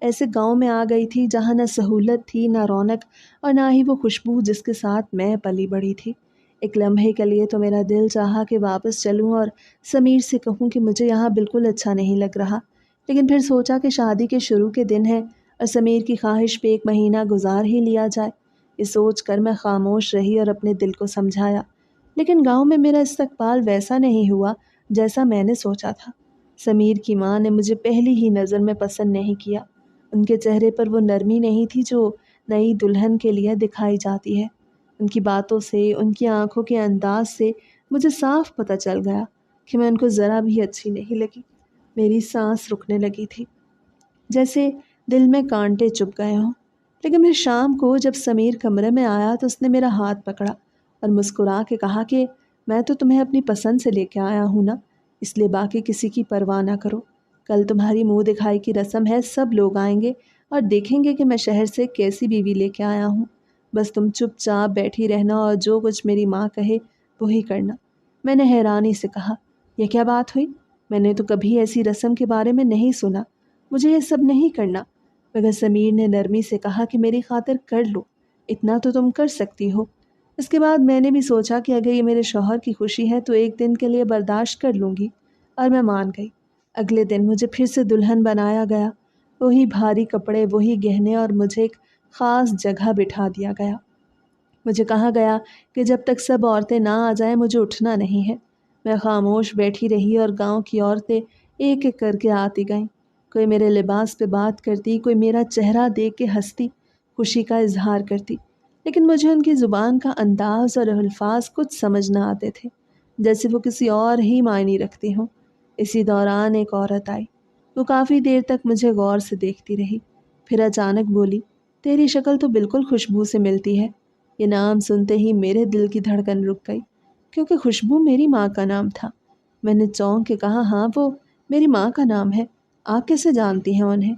ایسے گاؤں میں آ گئی تھی جہاں نہ سہولت تھی، نہ رونق، اور نہ ہی وہ خوشبو جس کے ساتھ میں پلی بڑھی تھی۔ ایک لمحے کے لیے تو میرا دل چاہا کہ واپس چلوں اور سمیر سے کہوں کہ مجھے یہاں بالکل اچھا نہیں لگ رہا، لیکن پھر سوچا کہ شادی کے شروع کے دن ہے اور سمیر کی خواہش پہ ایک مہینہ گزار ہی لیا جائے۔ یہ سوچ کر میں خاموش رہی اور اپنے دل کو سمجھایا، لیکن گاؤں میں میرا استقبال ویسا نہیں ہوا جیسا میں نے سوچا تھا۔ سمیر کی ماں نے مجھے پہلی ہی نظر میں پسند نہیں کیا۔ ان کے چہرے پر وہ نرمی نہیں تھی جو نئی دلہن کے لیے دکھائی جاتی ہے۔ ان کی باتوں سے، ان کی آنکھوں کے انداز سے مجھے صاف پتہ چل گیا کہ میں ان کو ذرا بھی اچھی نہیں لگی۔ میری سانس رکنے لگی تھی، جیسے دل میں کانٹے چبھ گئے ہوں۔ لیکن پھر شام کو جب سمیر کمرے میں آیا تو اس نے میرا ہاتھ پکڑا اور مسکرا کے کہا کہ میں تو تمہیں اپنی پسند سے لے کے آیا ہوں نا، اس لیے باقی کسی کی پرواہ نہ کرو۔ کل تمہاری منہ دکھائی کی رسم ہے، سب لوگ آئیں گے اور دیکھیں گے کہ میں شہر سے کیسی بیوی لے کے آیا ہوں۔ بس تم چپ چاپ بیٹھی رہنا اور جو کچھ میری ماں کہے وہی کرنا۔ میں نے حیرانی سے کہا، یہ کیا بات ہوئی؟ میں نے تو کبھی ایسی رسم کے بارے میں نہیں سنا، مجھے یہ سب نہیں کرنا۔ مگر سمیر نے نرمی سے کہا کہ میری خاطر کر لو، اتنا تو تم کر سکتی ہو۔ اس کے بعد میں نے بھی سوچا کہ اگر یہ میرے شوہر کی خوشی ہے تو ایک دن کے لیے برداشت کر لوں گی، اور میں مان گئی۔ اگلے دن مجھے پھر سے دلہن بنایا گیا، وہی بھاری کپڑے، وہی گہنے، اور مجھے ایک خاص جگہ بٹھا دیا گیا۔ مجھے کہا گیا کہ جب تک سب عورتیں نہ آ جائیں مجھے اٹھنا نہیں ہے۔ میں خاموش بیٹھی رہی اور گاؤں کی عورتیں ایک ایک کر کے آتی گئیں۔ کوئی میرے لباس پہ بات کرتی، کوئی میرا چہرہ دیکھ کے ہنستی، خوشی کا اظہار کرتی، لیکن مجھے ان کی زبان کا انداز اور الفاظ کچھ سمجھ نہ آتے تھے، جیسے وہ کسی اور ہی معنی رکھتی ہوں۔ اسی دوران ایک عورت آئی، وہ کافی دیر تک مجھے غور سے دیکھتی رہی، پھر اچانک بولی، تیری شکل تو بالکل خوشبو سے ملتی ہے۔ یہ نام سنتے ہی میرے دل کی دھڑکن رک گئی، کیونکہ خوشبو میری ماں کا نام تھا۔ میں نے چونک کے کہا، ہاں وہ میری ماں کا نام ہے، آپ کیسے جانتی ہیں انہیں؟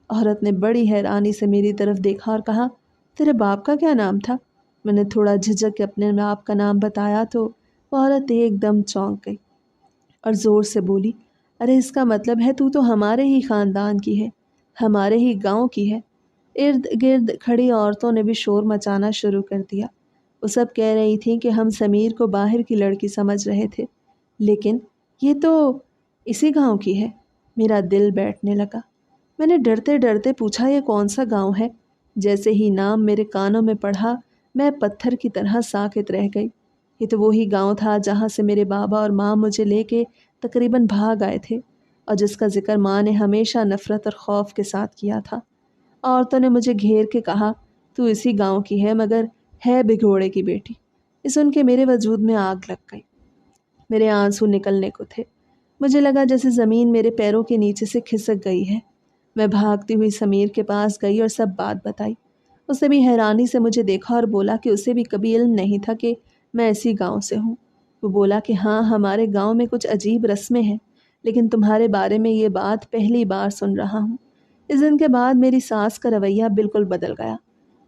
عورت نے بڑی حیرانی سے میری طرف دیکھا اور کہا، تیرے باپ کا کیا نام تھا؟ میں نے تھوڑا جھجک کے اپنے باپ کا نام بتایا تو وہ عورت ایک دم چونک گئی اور زور سے بولی، ارے اس کا مطلب ہے تو ہمارے ہی خاندان کی ہے، ہمارے ہی گاؤں کی ہے۔ ارد گرد کھڑی عورتوں نے بھی شور مچانا شروع کر دیا۔ وہ سب کہہ رہی تھیں کہ ہم سمیر کو باہر کی لڑکی سمجھ رہے تھے، لیکن یہ تو اسی گاؤں کی ہے۔ میرا دل بیٹھنے لگا۔ میں نے ڈرتے ڈرتے پوچھا، یہ کون سا گاؤں ہے؟ جیسے ہی نام میرے کانوں میں پڑھا میں پتھر کی طرح ساکت رہ گئی۔ یہ تو وہی گاؤں تھا جہاں سے میرے بابا اور ماں مجھے لے کے تقریباً بھاگ آئے تھے، اور جس کا ذکر ماں نے ہمیشہ نفرت اور خوف کے ساتھ کیا تھا۔ عورتوں نے مجھے گھیر کے کہا، تو اسی گاؤں کی ہے، مگر ہے بھگوڑے کی بیٹی۔ یہ سن کے میرے وجود میں آگ لگ گئی، میرے آنسو نکلنے کو تھے۔ مجھے لگا جیسے زمین میرے پیروں کے نیچے سے کھسک گئی ہے۔ میں بھاگتی ہوئی سمیر کے پاس گئی اور سب بات بتائی۔ اس نے بھی حیرانی سے مجھے دیکھا اور بولا کہ اسے بھی کبھی علم نہیں تھا کہ میں اسی گاؤں سے ہوں۔ وہ بولا کہ ہاں، ہمارے گاؤں میں کچھ عجیب رسمیں ہیں، لیکن تمہارے بارے میں یہ بات پہلی بار سن رہا ہوں۔ اس دن کے بعد میری ساس کا رویہ بالکل بدل گیا۔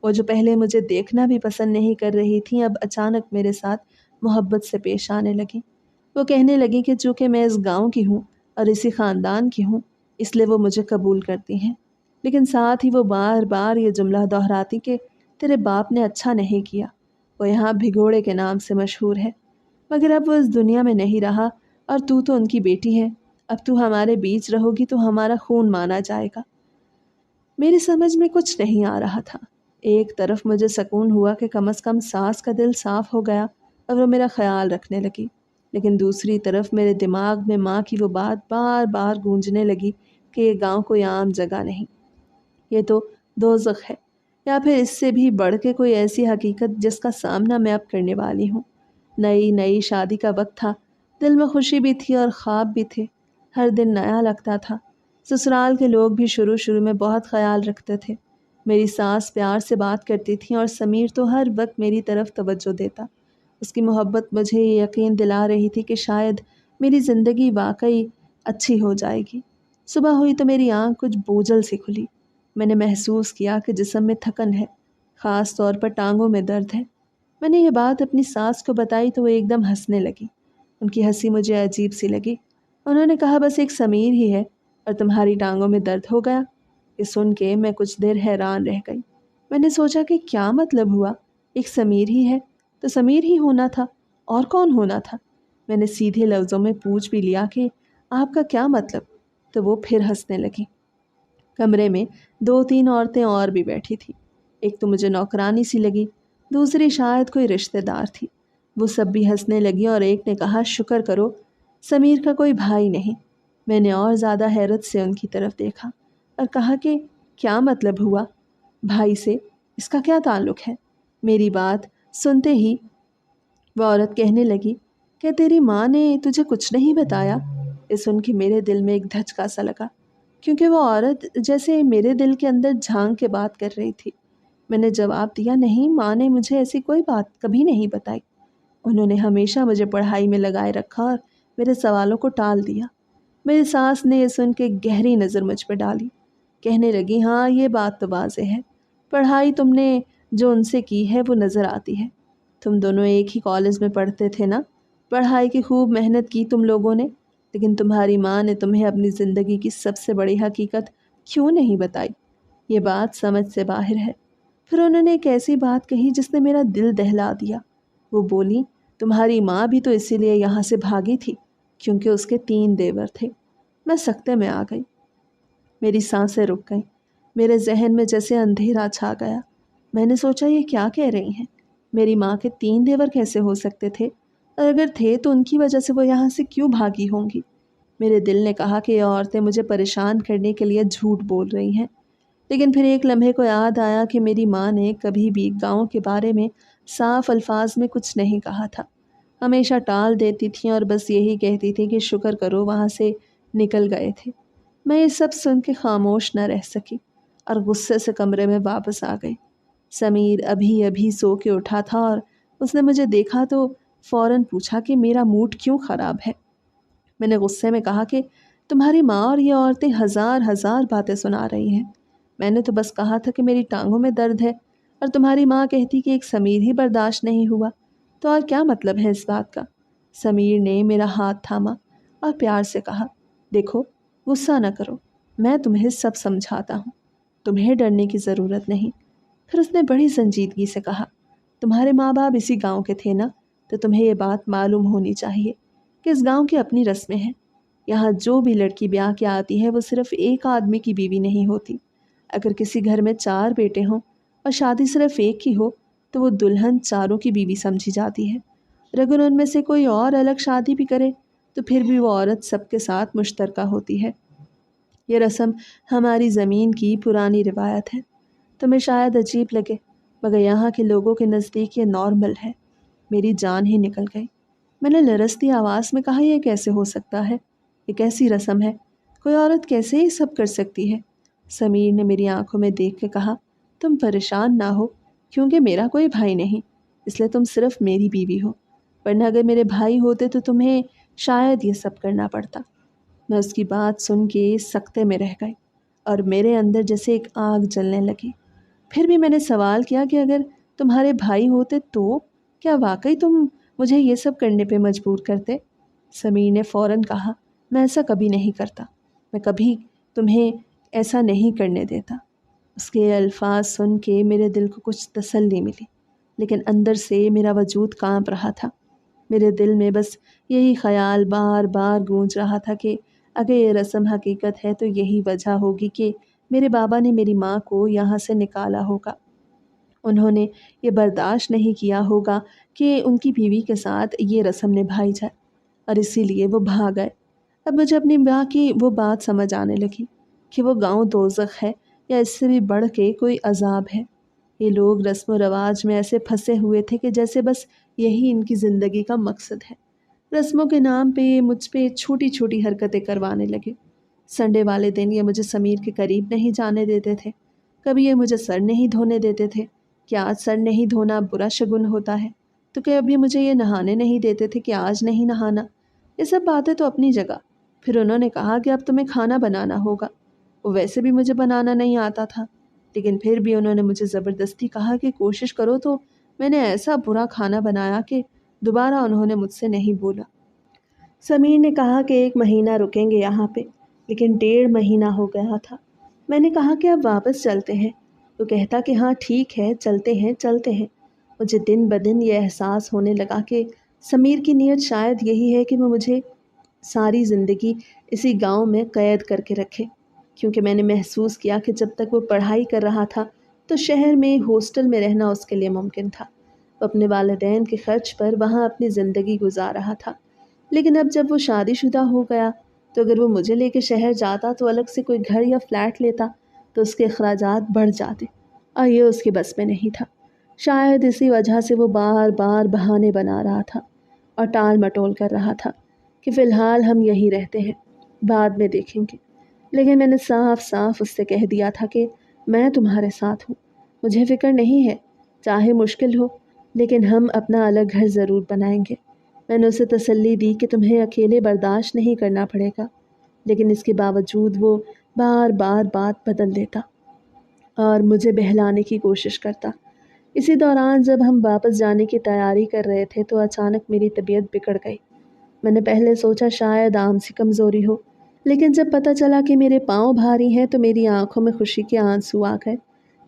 وہ جو پہلے مجھے دیکھنا بھی پسند نہیں کر رہی تھیں، اب اچانک میرے ساتھ محبت سے پیش آنے لگیں۔ وہ کہنے لگی کہ چونکہ میں اس گاؤں کی ہوں اور اسی خاندان کی ہوں، اس لیے وہ مجھے قبول کرتی ہیں، لیکن ساتھ ہی وہ بار بار یہ جملہ دہراتی کہ تیرے باپ نے اچھا نہیں کیا، وہ یہاں بھگوڑے کے نام سے مشہور ہے، مگر اب وہ اس دنیا میں نہیں رہا اور تو ان کی بیٹی ہے، اب تو ہمارے بیچ رہو گی تو ہمارا خون مانا جائے گا۔ میری سمجھ میں کچھ نہیں آ رہا تھا۔ ایک طرف مجھے سکون ہوا کہ کم از کم ساس کا دل صاف ہو گیا اور وہ میرا خیال رکھنے لگی، لیکن دوسری طرف میرے دماغ میں ماں کی وہ بات بار بار گونجنے لگی کہ یہ گاؤں کوئی عام جگہ نہیں، یہ تو دوزخ ہے، یا پھر اس سے بھی بڑھ کے کوئی ایسی حقیقت جس کا سامنا میں اب کرنے والی ہوں۔ نئی نئی شادی کا وقت تھا، دل میں خوشی بھی تھی اور خواب بھی تھے، ہر دن نیا لگتا تھا۔ سسرال کے لوگ بھی شروع میں بہت خیال رکھتے تھے، میری ساس پیار سے بات کرتی تھیں اور سمیر تو ہر وقت میری طرف توجہ دیتا۔ اس کی محبت مجھے یہ یقین دلا رہی تھی کہ شاید میری زندگی واقعی اچھی ہو جائے گی۔ صبح ہوئی تو میری آنکھ کچھ بوجھل سی کھلی۔ میں نے محسوس کیا کہ جسم میں تھکن ہے، خاص طور پر ٹانگوں میں درد ہے۔ میں نے یہ بات اپنی ساس کو بتائی تو وہ ایک دم ہنسنے لگی۔ ان کی ہنسی مجھے عجیب سی لگی۔ انہوں نے کہا، بس ایک سمیر ہی ہے اور تمہاری ٹانگوں میں درد ہو گیا؟ یہ سن کے میں کچھ دیر حیران رہ گئی۔ میں نے سوچا کہ کیا مطلب ہوا، ایک سمیر ہی ہے تو سمیر ہی ہونا تھا، اور کون ہونا تھا؟ میں نے سیدھے لفظوں میں پوچھ بھی لیا کہ آپ کا کیا مطلب؟ تو وہ پھر ہنسنے لگی۔ کمرے میں 2-3 عورتیں اور بھی بیٹھی تھیں۔ ایک تو مجھے نوکرانی سی لگی، دوسری شاید کوئی رشتہ دار تھی۔ وہ سب بھی ہنسنے لگی اور ایک نے کہا، شکر کرو سمیر کا کوئی بھائی نہیں۔ میں نے اور زیادہ حیرت سے ان کی طرف دیکھا اور کہا کہ کیا مطلب ہوا؟ بھائی سے اس کا کیا تعلق ہے؟ میری بات سنتے ہی وہ عورت کہنے لگی کہ تیری ماں نے تجھے کچھ نہیں بتایا؟ یہ سن کے میرے دل میں ایک دھچکا سا لگا، کیونکہ وہ عورت جیسے میرے دل کے اندر جھانک کے بات کر رہی تھی۔ میں نے جواب دیا، نہیں، ماں نے مجھے ایسی کوئی بات کبھی نہیں بتائی۔ انہوں نے ہمیشہ مجھے پڑھائی میں لگائے رکھا اور میرے سوالوں کو ٹال دیا۔ میری ساس نے یہ سن کے گہری نظر مجھ پہ ڈالی، کہنے لگی، ہاں یہ بات تو واضح ہے، پڑھائی تم نے جو ان سے کی ہے وہ نظر آتی ہے۔ تم دونوں ایک ہی کالج میں پڑھتے تھے نا، پڑھائی کی خوب محنت کی تم لوگوں نے، لیکن تمہاری ماں نے تمہیں اپنی زندگی کی سب سے بڑی حقیقت کیوں نہیں بتائی؟ یہ بات سمجھ سے باہر ہے۔ پھر انہوں نے ایک ایسی بات کہی جس نے میرا دل دہلا دیا۔ وہ بولی، تمہاری ماں بھی تو اسی لیے یہاں سے بھاگی تھی کیونکہ اس کے 3 دیور تھے۔ میں سکتے میں آ گئی، میری سانسیں رک گئیں، میرے ذہن میں جیسے اندھیرا چھا گیا۔ میں نے سوچا یہ کیا کہہ رہی ہیں؟ میری ماں کے 3 دیور کیسے ہو سکتے تھے؟ اور اگر تھے تو ان کی وجہ سے وہ یہاں سے کیوں بھاگی ہوں گی؟ میرے دل نے کہا کہ یہ عورتیں مجھے پریشان کرنے کے لیے جھوٹ بول رہی ہیں، لیکن پھر ایک لمحے کو یاد آیا کہ میری ماں نے کبھی بھی گاؤں کے بارے میں صاف الفاظ میں کچھ نہیں کہا تھا، ہمیشہ ٹال دیتی تھیں اور بس یہی کہتی تھی کہ شکر کرو وہاں سے نکل گئے تھے۔ میں یہ سب سن کے خاموش نہ رہ سکی اور غصے سے کمرے میں واپس آ گئی۔ سمیر ابھی ابھی سو کے اٹھا تھا اور اس نے مجھے دیکھا تو فوراً پوچھا کہ میرا موڈ کیوں خراب ہے۔ میں نے غصے میں کہا کہ تمہاری ماں اور یہ عورتیں ہزار ہزار باتیں سنا رہی ہیں، میں نے تو بس کہا تھا کہ میری ٹانگوں میں درد ہے، اور تمہاری ماں کہتی کہ ایک سمیر ہی برداشت نہیں ہوا، تو اور کیا مطلب ہے اس بات کا؟ سمیر نے میرا ہاتھ تھاما اور پیار سے کہا، دیکھو غصہ نہ کرو، میں تمہیں سب سمجھاتا ہوں، تمہیں ڈرنے کی ضرورت نہیں۔ پھر اس نے بڑی سنجیدگی سے کہا، تمہارے ماں باپ اسی گاؤں کے تھے نا، تو تمہیں یہ بات معلوم ہونی چاہیے کہ اس گاؤں کی اپنی رسمیں ہیں۔ یہاں جو بھی لڑکی بیاہ کے آتی ہے وہ صرف ایک آدمی کی بیوی نہیں ہوتی۔ اگر کسی گھر میں 4 بیٹے ہوں اور شادی صرف ایک ہی ہو تو وہ دلہن چاروں کی بیوی سمجھی جاتی ہے، اور اگر ان میں سے کوئی اور الگ شادی بھی کرے تو پھر بھی وہ عورت سب کے ساتھ مشترکہ ہوتی ہے۔ یہ رسم ہماری زمین کی پرانی روایت ہے، تمہیں شاید عجیب لگے مگر یہاں کے لوگوں کے نزدیک یہ نارمل ہے۔ میری جان ہی نکل گئی۔ میں نے لرزتی آواز میں کہا، یہ کیسے ہو سکتا ہے؟ یہ کیسی رسم ہے؟ کوئی عورت کیسے یہ سب کر سکتی ہے؟ سمیر نے میری آنکھوں میں دیکھ کے کہا، تم پریشان نہ ہو، کیونکہ میرا کوئی بھائی نہیں، اس لیے تم صرف میری بیوی ہو، ورنہ اگر میرے بھائی ہوتے تو تمہیں شاید یہ سب کرنا پڑتا۔ میں اس کی بات سن کے سکتے میں رہ گئی اور میرے اندر جیسے ایک آگ جلنے لگی۔ پھر بھی میں نے سوال کیا کہ اگر تمہارے بھائی ہوتے تو کیا واقعی تم مجھے یہ سب کرنے پہ مجبور کرتے؟ سمیر نے فوراً کہا، میں ایسا کبھی نہیں کرتا، میں کبھی تمہیں ایسا نہیں کرنے دیتا۔ اس کے الفاظ سن کے میرے دل کو کچھ تسلی ملی، لیکن اندر سے میرا وجود کانپ رہا تھا۔ میرے دل میں بس یہی خیال بار بار گونج رہا تھا کہ اگر یہ رسم حقیقت ہے تو یہی وجہ ہوگی کہ میرے بابا نے میری ماں کو یہاں سے نکالا ہوگا۔ انہوں نے یہ برداشت نہیں کیا ہوگا کہ ان کی بیوی کے ساتھ یہ رسم نبھائی جائے، اور اسی لیے وہ بھاگ گئے۔ اب مجھے اپنی ماں کی وہ بات سمجھ آنے لگی کہ وہ گاؤں دوزخ ہے یا اس سے بھی بڑھ کے کوئی عذاب ہے۔ یہ لوگ رسم و رواج میں ایسے پھنسے ہوئے تھے کہ جیسے بس یہی ان کی زندگی کا مقصد ہے۔ رسموں کے نام پہ مجھ پہ چھوٹی چھوٹی حرکتیں کروانے لگے۔ سنڈے والے دن یہ مجھے سمیر کے قریب نہیں جانے دیتے تھے، کبھی یہ مجھے سر نہیں دھونے دیتے تھے کہ آج سر نہیں دھونا برا شگن ہوتا ہے، تو کہ ابھی مجھے یہ نہانے نہیں دیتے تھے کہ آج نہیں نہانا۔ یہ سب باتیں تو اپنی جگہ۔ پھر انہوں نے کہا کہ اب تمہیں کھانا بنانا ہوگا۔ وہ ویسے بھی مجھے بنانا نہیں آتا تھا، لیکن پھر بھی انہوں نے مجھے زبردستی کہا کہ کوشش کرو، تو میں نے ایسا برا کھانا بنایا کہ دوبارہ انہوں نے مجھ سے نہیں بولا۔ سمیر نے کہا کہ 1 مہینہ رکیں گے یہاں پہ، لیکن 1.5 مہینہ ہو گیا تھا۔ میں نے کہا کہ اب واپس چلتے ہیں۔ وہ کہتا کہ ہاں ٹھیک ہے، چلتے ہیں چلتے ہیں۔ مجھے دن بدن یہ احساس ہونے لگا کہ سمیر کی نیت شاید یہی ہے کہ وہ مجھے ساری زندگی اسی گاؤں میں قید کر کے رکھے، کیونکہ میں نے محسوس کیا کہ جب تک وہ پڑھائی کر رہا تھا تو شہر میں ہاسٹل میں رہنا اس کے لیے ممکن تھا۔ وہ اپنے والدین کے خرچ پر وہاں اپنی زندگی گزار رہا تھا، لیکن اب جب وہ شادی شدہ ہو گیا تو اگر وہ مجھے لے کے شہر جاتا تو الگ سے کوئی گھر یا فلیٹ لیتا تو اس کے اخراجات بڑھ جاتے، اور یہ اس کے بس میں نہیں تھا۔ شاید اسی وجہ سے وہ بار بار بہانے بنا رہا تھا اور ٹال مٹول کر رہا تھا کہ فی الحال ہم یہیں رہتے ہیں، بعد میں دیکھیں گے۔ لیکن میں نے صاف صاف اس سے کہہ دیا تھا کہ میں تمہارے ساتھ ہوں، مجھے فکر نہیں ہے، چاہے مشکل ہو لیکن ہم اپنا الگ گھر ضرور بنائیں گے۔ میں نے اسے تسلی دی کہ تمہیں اکیلے برداشت نہیں کرنا پڑے گا، لیکن اس کے باوجود وہ بار بار بات بدل دیتا اور مجھے بہلانے کی کوشش کرتا۔ اسی دوران جب ہم واپس جانے کی تیاری کر رہے تھے تو اچانک میری طبیعت بگڑ گئی۔ میں نے پہلے سوچا شاید عام سی کمزوری ہو، لیکن جب پتہ چلا کہ میرے پاؤں بھاری ہیں تو میری آنکھوں میں خوشی کے آنسو آ گئے۔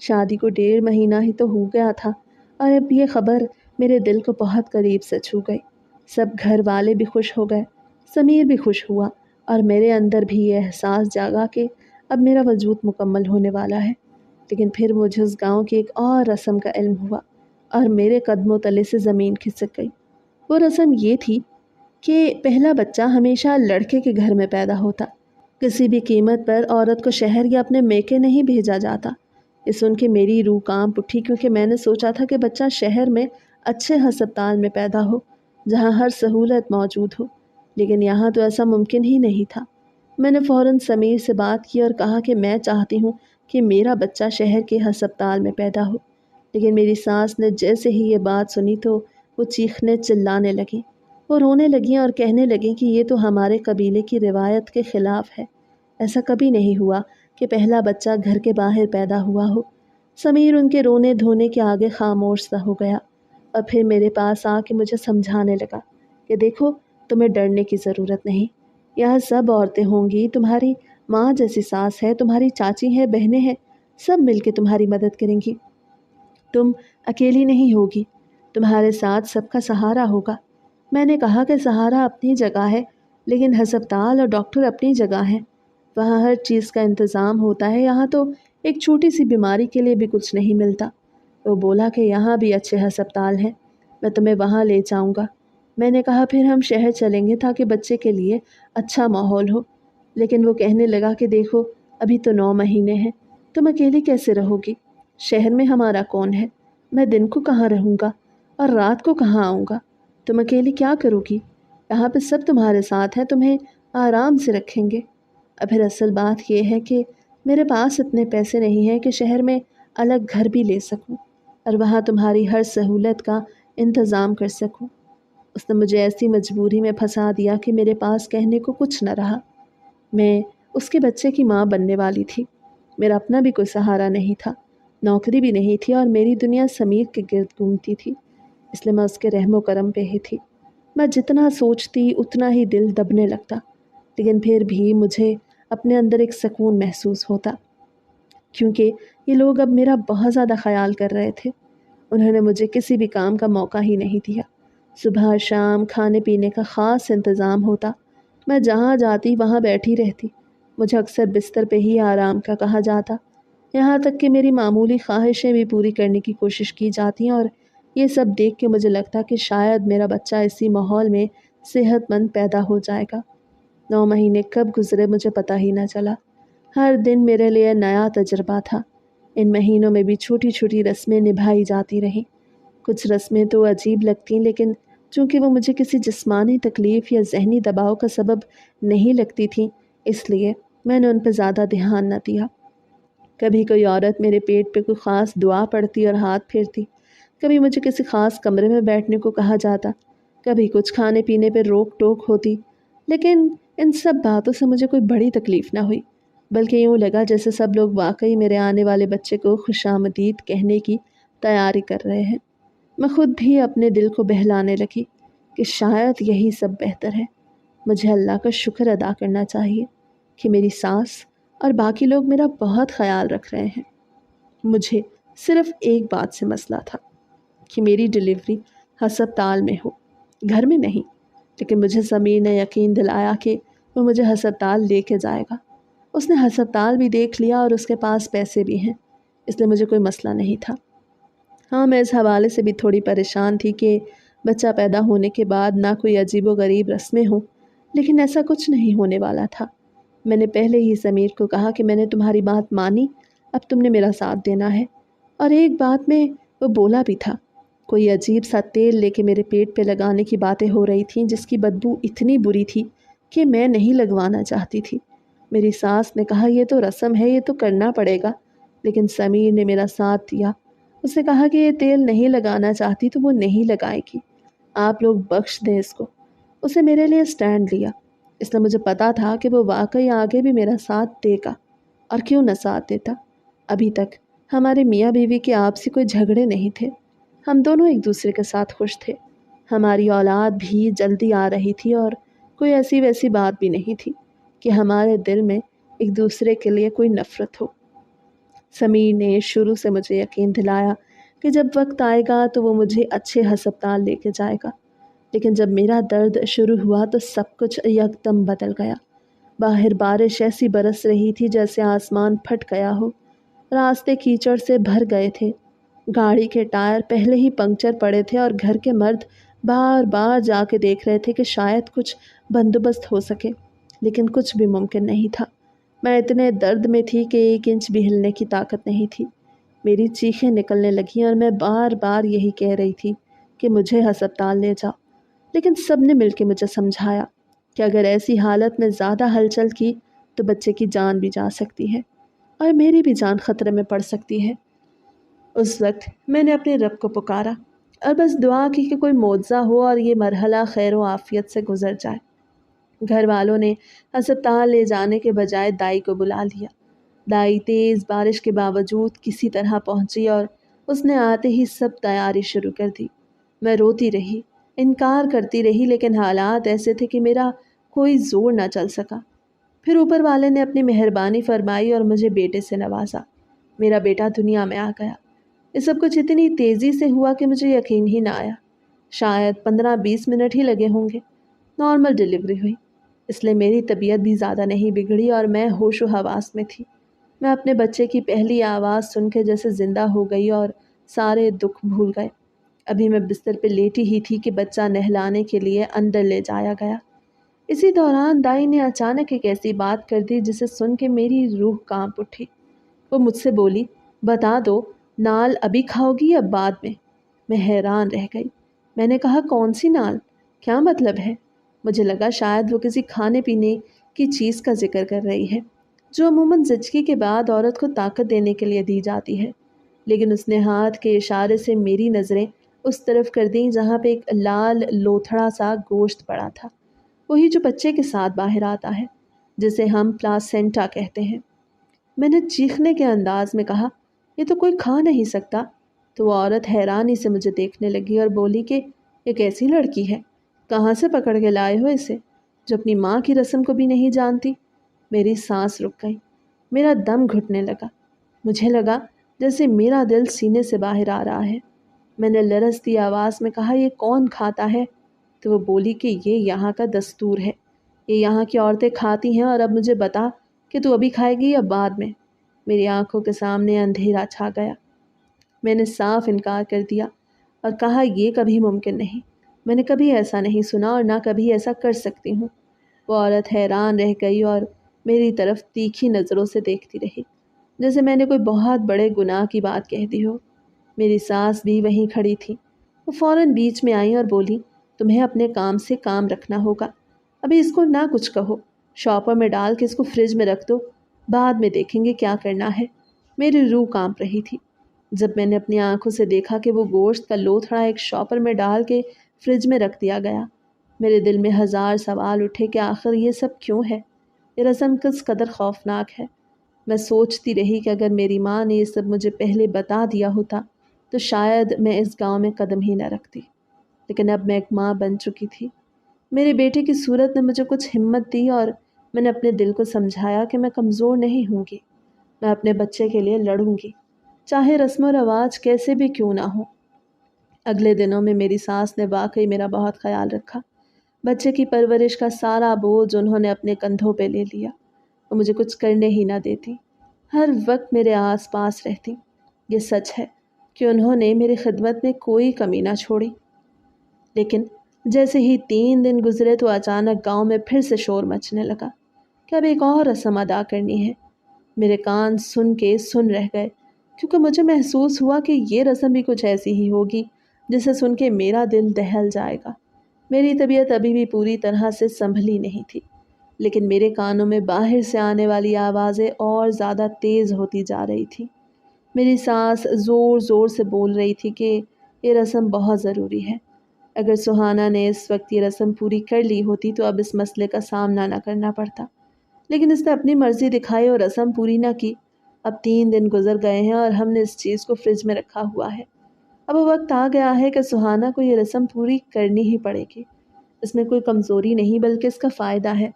شادی کو 1.5 مہینہ ہی تو ہو گیا تھا اور اب یہ خبر میرے دل کو بہت قریب سے چھو گئی۔ سب گھر والے بھی خوش ہو گئے، سمیر بھی خوش ہوا، اور میرے اندر بھی یہ احساس جاگا کہ اب میرا وجود مکمل ہونے والا ہے۔ لیکن پھر مجھے اس گاؤں کی ایک اور رسم کا علم ہوا اور میرے قدموں تلے سے زمین کھسک گئی۔ وہ رسم یہ تھی کہ پہلا بچہ ہمیشہ لڑکے کے گھر میں پیدا ہوتا، کسی بھی قیمت پر عورت کو شہر یا اپنے میکے نہیں بھیجا جاتا۔ یہ سن کے میری روح کانپ اٹھی، کیونکہ میں نے سوچا تھا کہ بچہ شہر میں اچھے ہسپتال میں پیدا ہو جہاں ہر سہولت موجود ہو، لیکن یہاں تو ایسا ممکن ہی نہیں تھا۔ میں نے فوراً سمیر سے بات کی اور کہا کہ میں چاہتی ہوں کہ میرا بچہ شہر کے ہسپتال میں پیدا ہو، لیکن میری ساس نے جیسے ہی یہ بات سنی تو وہ چیخنے چلانے لگیں، وہ رونے لگیں اور کہنے لگیں کہ یہ تو ہمارے قبیلے کی روایت کے خلاف ہے، ایسا کبھی نہیں ہوا کہ پہلا بچہ گھر کے باہر پیدا ہوا ہو۔ سمیر ان کے رونے دھونے کے آگے خاموش سا ہو گیا اور پھر میرے پاس آ کے مجھے سمجھانے لگا کہ دیکھو، تمہیں ڈرنے کی ضرورت نہیں، یہاں سب عورتیں ہوں گی، تمہاری ماں جیسی ساس ہے، تمہاری چاچی ہیں، بہنیں ہیں، سب مل کے تمہاری مدد کریں گی، تم اکیلی نہیں ہوگی، تمہارے ساتھ سب کا سہارا ہوگا۔ میں نے کہا کہ سہارا اپنی جگہ ہے، لیکن ہسپتال اور ڈاکٹر اپنی جگہ ہیں، وہاں ہر چیز کا انتظام ہوتا ہے، یہاں تو ایک چھوٹی سی بیماری کے لیے بھی کچھ نہیں ملتا۔ وہ بولا کہ یہاں بھی اچھے ہسپتال ہیں، میں تمہیں وہاں لے جاؤں گا۔ میں نے کہا پھر ہم شہر چلیں گے تاکہ بچے کے لیے اچھا ماحول ہو، لیکن وہ کہنے لگا کہ دیکھو، ابھی تو 9 مہینے ہیں، تم اکیلی کیسے رہو گی؟ شہر میں ہمارا کون ہے؟ میں دن کو کہاں رہوں گا اور رات کو کہاں آؤں گا؟ تم اکیلی کیا کرو گی؟ یہاں پہ سب تمہارے ساتھ ہیں، تمہیں آرام سے رکھیں گے۔ اور پھر اصل بات یہ ہے کہ میرے پاس اتنے پیسے نہیں ہیں کہ شہر میں الگ گھر بھی لے سکوں اور وہاں تمہاری ہر سہولت کا انتظام کر سکوں۔ اس نے مجھے ایسی مجبوری میں پھنسا دیا کہ میرے پاس کہنے کو کچھ نہ رہا۔ میں اس کے بچے کی ماں بننے والی تھی، میرا اپنا بھی کوئی سہارا نہیں تھا، نوکری بھی نہیں تھی، اور میری دنیا سمیر کے گرد گھومتی تھی، اس لیے میں اس کے رحم و کرم پہ ہی تھی۔ میں جتنا سوچتی اتنا ہی دل دبنے لگتا، لیکن پھر بھی مجھے اپنے اندر ایک سکون محسوس ہوتا، کیونکہ یہ لوگ اب میرا بہت زیادہ خیال کر رہے تھے۔ انہوں نے مجھے کسی بھی کام کا موقع ہی نہیں دیا، صبح شام کھانے پینے کا خاص انتظام ہوتا، میں جہاں جاتی وہاں بیٹھی رہتی، مجھے اکثر بستر پہ ہی آرام کا کہا جاتا، یہاں تک کہ میری معمولی خواہشیں بھی پوری کرنے کی کوشش کی جاتی، اور یہ سب دیکھ کے مجھے لگتا کہ شاید میرا بچہ اسی ماحول میں صحت مند پیدا ہو جائے گا۔ 9 مہینے کب گزرے مجھے پتہ ہی نہ چلا، ہر دن میرے لیے نیا تجربہ تھا۔ ان مہینوں میں بھی چھوٹی چھوٹی رسمیں نبھائی جاتی رہیں، کچھ رسمیں تو عجیب لگتیں، لیکن چونکہ وہ مجھے کسی جسمانی تکلیف یا ذہنی دباؤ کا سبب نہیں لگتی تھیں، اس لیے میں نے ان پہ زیادہ دھیان نہ دیا۔ کبھی کوئی عورت میرے پیٹ پہ کوئی خاص دعا پڑھتی اور ہاتھ پھیرتی، کبھی مجھے کسی خاص کمرے میں بیٹھنے کو کہا جاتا، کبھی کچھ کھانے پینے پہ روک ٹوک ہوتی، لیکن ان سب باتوں سے مجھے کوئی بڑی تکلیف نہ ہوئی، بلکہ یوں لگا جیسے سب لوگ واقعی میرے آنے والے بچے کو خوش آمدید کہنے کی تیاری کر رہے ہیں۔ میں خود بھی اپنے دل کو بہلانے لگی کہ شاید یہی سب بہتر ہے، مجھے اللہ کا شکر ادا کرنا چاہیے کہ میری ساس اور باقی لوگ میرا بہت خیال رکھ رہے ہیں۔ مجھے صرف ایک بات سے مسئلہ تھا کہ میری ڈلیوری ہسپتال میں ہو، گھر میں نہیں۔ لیکن مجھے سمیر نے یقین دلایا کہ وہ مجھے ہسپتال لے کے جائے گا۔ اس نے ہسپتال بھی دیکھ لیا اور اس کے پاس پیسے بھی ہیں، اس لیے مجھے کوئی مسئلہ نہیں تھا۔ ہاں، میں اس حوالے سے بھی تھوڑی پریشان تھی کہ بچہ پیدا ہونے کے بعد نہ کوئی عجیب و غریب رسمیں ہوں، لیکن ایسا کچھ نہیں ہونے والا تھا۔ میں نے پہلے ہی سمیر کو کہا کہ میں نے تمہاری بات مانی، اب تم نے میرا ساتھ دینا ہے۔ اور ایک بات میں وہ بولا بھی تھا، کوئی عجیب سا تیل لے کے میرے پیٹ پہ لگانے کی باتیں ہو رہی تھیں جس کی بدبو اتنی بری تھی کہ میں نہیں لگوانا چاہتی تھی۔ میری ساس نے کہا یہ تو رسم ہے، یہ تو کرنا پڑے گا، لیکن سمیر نے میرا ساتھ دیا۔ اس نے کہا کہ یہ تیل نہیں لگانا چاہتی تو وہ نہیں لگائے گی، آپ لوگ بخش دیں اس کو۔ اسے میرے لیے سٹینڈ لیا، اس لیے مجھے پتا تھا کہ وہ واقعی آگے بھی میرا ساتھ دے گا، اور کیوں نہ ساتھ دیتا۔ ابھی تک ہمارے میاں بیوی کے آپسی کوئی جھگڑے نہیں تھے، ہم دونوں ایک دوسرے کے ساتھ خوش تھے۔ ہماری اولاد بھی جلدی آ رہی تھی اور کوئی ایسی ویسی بات بھی نہیں تھی کہ ہمارے دل میں ایک دوسرے کے لیے کوئی نفرت ہو۔ سمیر نے شروع سے مجھے یقین دلایا کہ جب وقت آئے گا تو وہ مجھے اچھے ہسپتال لے کے جائے گا، لیکن جب میرا درد شروع ہوا تو سب کچھ یکدم بدل گیا۔ باہر بارش ایسی برس رہی تھی جیسے آسمان پھٹ گیا ہو، راستے کیچڑ سے بھر گئے تھے، گاڑی کے ٹائر پہلے ہی پنکچر پڑے تھے اور گھر کے مرد بار بار جا کے دیکھ رہے تھے کہ شاید کچھ بندوبست ہو سکے، لیکن کچھ بھی ممکن نہیں تھا۔ میں اتنے درد میں تھی کہ 1 انچ بھی ہلنے کی طاقت نہیں تھی۔ میری چیخیں نکلنے لگیں اور میں بار بار یہی کہہ رہی تھی کہ مجھے ہسپتال لے جاؤ، لیکن سب نے مل کے مجھے سمجھایا کہ اگر ایسی حالت میں زیادہ ہلچل کی تو بچے کی جان بھی جا سکتی ہے اور میری بھی جان خطرے میں پڑ سکتی ہے۔ اس وقت میں نے اپنے رب کو پکارا اور بس دعا کی کہ کوئی معجزہ ہو اور یہ مرحلہ خیر و عافیت سے گزر جائے۔ گھر والوں نے ہسپتال لے جانے کے بجائے دائی کو بلا لیا۔ دائی تیز بارش کے باوجود کسی طرح پہنچی اور اس نے آتے ہی سب تیاری شروع کر دی۔ میں روتی رہی، انکار کرتی رہی، لیکن حالات ایسے تھے کہ میرا کوئی زور نہ چل سکا۔ پھر اوپر والے نے اپنی مہربانی فرمائی اور مجھے بیٹے سے نوازا۔ میرا بیٹا دنیا میں آ گیا۔ یہ سب کچھ اتنی تیزی سے ہوا کہ مجھے یقین ہی نہ آیا۔ شاید 15-20 منٹ ہی لگے ہوں گے۔ نارمل ڈلیوری ہوئی، اس لیے میری طبیعت بھی زیادہ نہیں بگڑی اور میں ہوش و حواس میں تھی۔ میں اپنے بچے کی پہلی آواز سن کے جیسے زندہ ہو گئی اور سارے دکھ بھول گئے۔ ابھی میں بستر پہ لیٹی ہی تھی کہ بچہ نہلانے کے لیے اندر لے جایا گیا۔ اسی دوران دائی نے اچانک ایک ایسی بات کر دی جسے سن کے میری روح کانپ اٹھی۔ وہ مجھ سے بولی، بتا دو نال ابھی کھاؤ گی یا بعد میں؟ میں حیران رہ گئی۔ میں نے کہا کون سی نال؟ کیا مطلب ہے؟ مجھے لگا شاید وہ کسی کھانے پینے کی چیز کا ذکر کر رہی ہے جو عموماً زچگی کے بعد عورت کو طاقت دینے کے لیے دی جاتی ہے، لیکن اس نے ہاتھ کے اشارے سے میری نظریں اس طرف کر دیں جہاں پہ ایک لال لوتھڑا سا گوشت پڑا تھا، وہی جو بچے کے ساتھ باہر آتا ہے، جسے ہم پلاسینٹا کہتے ہیں۔ میں نے چیخنے کے انداز میں کہا، یہ تو کوئی کھا نہیں سکتا۔ تو وہ عورت حیرانی سے مجھے دیکھنے لگی اور بولی کہ یہ کیسی لڑکی ہے، کہاں سے پکڑ کے لائے ہو اسے، جو اپنی ماں کی رسم کو بھی نہیں جانتی؟ میری سانس رک گئی، میرا دم گھٹنے لگا، مجھے لگا جیسے میرا دل سینے سے باہر آ رہا ہے۔ میں نے لرزتی آواز میں کہا، یہ کون کھاتا ہے؟ تو وہ بولی کہ یہ یہاں کا دستور ہے، یہ یہاں کی عورتیں کھاتی ہیں، اور اب مجھے بتا کہ تو ابھی کھائے گی یا بعد میں؟ میری آنکھوں کے سامنے اندھیرا چھا گیا۔ میں نے صاف انکار کر دیا اور کہا یہ کبھی ممکن نہیں، میں نے کبھی ایسا نہیں سنا اور نہ کبھی ایسا کر سکتی ہوں۔ وہ عورت حیران رہ گئی اور میری طرف تیکھی نظروں سے دیکھتی رہی، جیسے میں نے کوئی بہت بڑے گناہ کی بات کہہ دی ہو۔ میری ساس بھی وہیں کھڑی تھی، وہ فوراً بیچ میں آئی اور بولی، تمہیں اپنے کام سے کام رکھنا ہوگا، ابھی اس کو نہ کچھ کہو، شاپر میں ڈال کے اس کو فریج میں رکھ دو، بعد میں دیکھیں گے کیا کرنا ہے۔ میری روح کانپ رہی تھی جب میں نے اپنی آنکھوں سے دیکھا کہ وہ گوشت کا لوتھڑا ایک شاپر میں ڈال کے فریج میں رکھ دیا گیا۔ میرے دل میں ہزار سوال اٹھے کہ آخر یہ سب کیوں ہے، یہ رسم کس قدر خوفناک ہے۔ میں سوچتی رہی کہ اگر میری ماں نے یہ سب مجھے پہلے بتا دیا ہوتا تو شاید میں اس گاؤں میں قدم ہی نہ رکھتی، لیکن اب میں ایک ماں بن چکی تھی۔ میرے بیٹے کی صورت نے مجھے کچھ ہمت دی اور میں نے اپنے دل کو سمجھایا کہ میں کمزور نہیں ہوں گی، میں اپنے بچے کے لیے لڑوں گی، چاہے رسم و رواج کیسے بھی کیوں نہ ہو۔ اگلے دنوں میں میری ساس نے واقعی میرا بہت خیال رکھا۔ بچے کی پرورش کا سارا بوجھ انہوں نے اپنے کندھوں پہ لے لیا۔ وہ مجھے کچھ کرنے ہی نہ دیتی، ہر وقت میرے آس پاس رہتی۔ یہ سچ ہے کہ انہوں نے میری خدمت میں کوئی کمی نہ چھوڑی۔ لیکن جیسے ہی 3 دن گزرے تو اچانک گاؤں میں پھر سے شور مچنے لگا کہ اب ایک اور رسم ادا کرنی ہے۔ میرے کان سن رہ گئے، کیونکہ مجھے محسوس ہوا کہ یہ رسم بھی کچھ ایسی ہی ہوگی جسے سن کے میرا دل دہل جائے گا۔ میری طبیعت ابھی بھی پوری طرح سے سنبھلی نہیں تھی، لیکن میرے کانوں میں باہر سے آنے والی آوازیں اور زیادہ تیز ہوتی جا رہی تھی۔ میری سانس زور زور سے بول رہی تھی کہ یہ رسم بہت ضروری ہے۔ اگر سہانا نے اس وقت یہ رسم پوری کر لی ہوتی تو اب اس مسئلے کا سامنا نہ کرنا پڑتا، لیکن اس نے اپنی مرضی دکھائی اور رسم پوری نہ کی۔ اب 3 دن گزر گئے ہیں اور ہم نے اس چیز کو فریج میں رکھا ہوا ہے۔ اب وہ وقت آ گیا ہے کہ سہانا کو یہ رسم پوری کرنی ہی پڑے گی۔ اس میں کوئی کمزوری نہیں بلکہ اس کا فائدہ ہے۔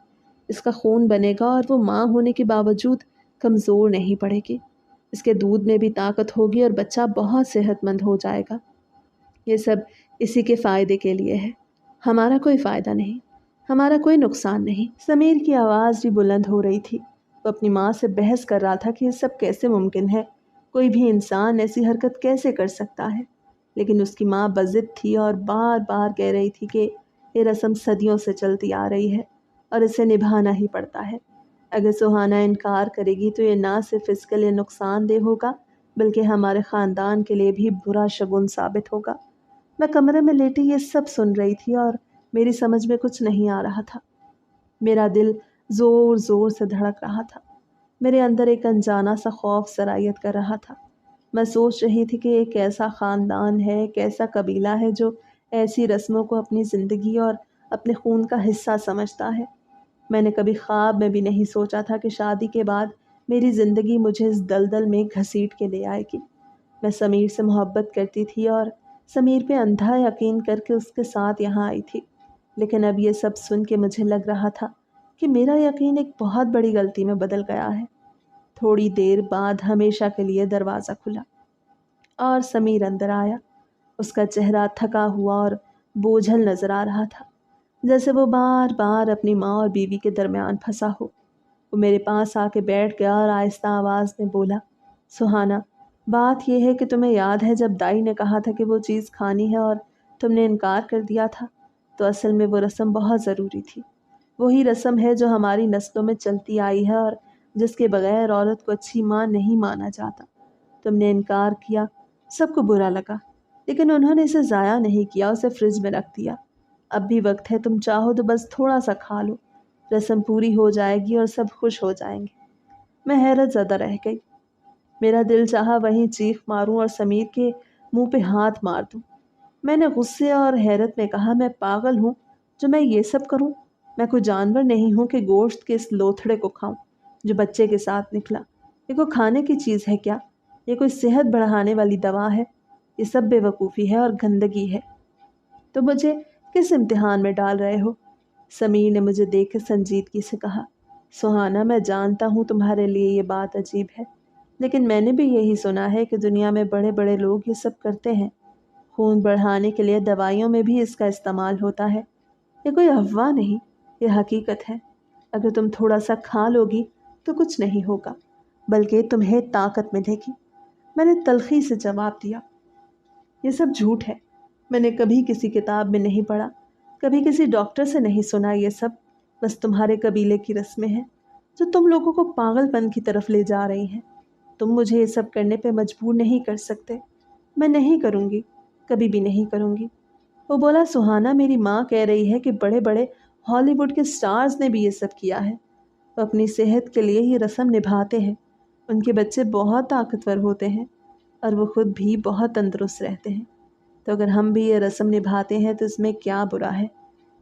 اس کا خون بنے گا اور وہ ماں ہونے کے باوجود کمزور نہیں پڑے گی۔ اس کے دودھ میں بھی طاقت ہوگی اور بچہ بہت صحت مند ہو جائے گا۔ یہ سب اسی کے فائدے کے لیے ہے، ہمارا کوئی فائدہ نہیں، ہمارا کوئی نقصان نہیں۔ سمیر کی آواز بھی بلند ہو رہی تھی۔ وہ اپنی ماں سے بحث کر رہا تھا کہ یہ سب کیسے ممکن ہے، کوئی بھی انسان ایسی حرکت کیسے کر سکتا ہے۔ لیکن اس کی ماں بضد تھی اور بار بار کہہ رہی تھی کہ یہ رسم صدیوں سے چلتی آ رہی ہے اور اسے نبھانا ہی پڑتا ہے۔ اگر سہانا انکار کرے گی تو یہ نہ صرف اس کے لیے نقصان دہ ہوگا بلکہ ہمارے خاندان کے لیے بھی برا شگن ثابت ہوگا۔ میں کمرے میں لیٹی یہ سب سن رہی تھی اور میری سمجھ میں کچھ نہیں آ رہا تھا۔ میرا دل زور زور سے دھڑک رہا تھا، میرے اندر ایک انجانا سا خوف سرایت کر رہا تھا۔ میں سوچ رہی تھی کہ ایک ایسا خاندان ہے، ایک ایسا قبیلہ ہے جو ایسی رسموں کو اپنی زندگی اور اپنے خون کا حصہ سمجھتا ہے۔ میں نے کبھی خواب میں بھی نہیں سوچا تھا کہ شادی کے بعد میری زندگی مجھے اس دلدل میں گھسیٹ کے لے آئے گی۔ میں سمیر سے محبت کرتی تھی اور سمیر پہ اندھا یقین کر کے اس کے ساتھ یہاں آئی تھی، لیکن اب یہ سب سن کے مجھے لگ رہا تھا کہ میرا یقین ایک بہت بڑی غلطی میں بدل گیا ہے۔ تھوڑی دیر بعد ہمیشہ کے لیے دروازہ کھلا اور سمیر اندر آیا۔ اس کا چہرہ تھکا ہوا اور بوجھل نظر آ رہا تھا، جیسے وہ بار بار اپنی ماں اور بیوی کے درمیان پھنسا ہو۔ وہ میرے پاس آ کے بیٹھ گیا اور آہستہ آواز میں بولا، سہانا، بات یہ ہے کہ تمہیں یاد ہے جب دائی نے کہا تھا کہ وہ چیز کھانی ہے اور تم نے انکار کر دیا تھا؟ تو اصل میں وہ رسم بہت ضروری تھی۔ وہی رسم ہے جو ہماری نسلوں میں چلتی آئی ہے اور جس کے بغیر عورت کو اچھی ماں نہیں مانا جاتا۔ تم نے انکار کیا، سب کو برا لگا، لیکن انہوں نے اسے ضائع نہیں کیا، اسے فریج میں رکھ دیا۔ اب بھی وقت ہے، تم چاہو تو بس تھوڑا سا کھا لو، رسم پوری ہو جائے گی اور سب خوش ہو جائیں گے۔ میں حیرت زدہ رہ گئی۔ میرا دل چاہا وہیں چیخ ماروں اور سمیر کے منہ پہ ہاتھ مار دوں۔ میں نے غصے اور حیرت میں کہا، میں پاگل ہوں جو میں یہ سب کروں؟ میں کوئی جانور نہیں ہوں کہ گوشت کے اس لوتھڑے کو کھاؤں جو بچے کے ساتھ نکلا۔ یہ کوئی کھانے کی چیز ہے کیا؟ یہ کوئی صحت بڑھانے والی دوا ہے؟ یہ سب بے وقوفی ہے اور گندگی ہے۔ تو مجھے کس امتحان میں ڈال رہے ہو؟ سمیر نے مجھے دیکھ کے سنجیدگی سے کہا، سہانا، میں جانتا ہوں تمہارے لیے یہ بات عجیب ہے، لیکن میں نے بھی یہی سنا ہے کہ دنیا میں بڑے بڑے لوگ یہ سب کرتے ہیں۔ خون بڑھانے کے لیے دوائیوں میں بھی اس کا استعمال ہوتا ہے۔ یہ کوئی افواہ نہیں، یہ حقیقت ہے۔ اگر تم تھوڑا سا کھا لو گی تو کچھ نہیں ہوگا، بلکہ تمہیں طاقت ملے گی۔ میں نے تلخی سے جواب دیا، یہ سب جھوٹ ہے، میں نے کبھی کسی کتاب میں نہیں پڑھا، کبھی کسی ڈاکٹر سے نہیں سنا، یہ سب بس تمہارے قبیلے کی رسمیں ہیں جو تم لوگوں کو پاگل پن کی طرف لے جا رہی ہیں۔ تم مجھے یہ سب کرنے پہ مجبور نہیں کر سکتے، میں نہیں کروں گی، کبھی بھی نہیں کروں گی۔ وہ بولا، سہانا، میری ماں کہہ رہی ہے کہ بڑے بڑے ہالی ووڈ کے سٹارز نے بھی یہ سب کیا ہے، وہ اپنی صحت کے لیے یہ رسم نبھاتے ہیں، ان کے بچے بہت طاقتور ہوتے ہیں اور وہ خود بھی بہت تندرست رہتے ہیں، تو اگر ہم بھی یہ رسم نبھاتے ہیں تو اس میں کیا برا ہے؟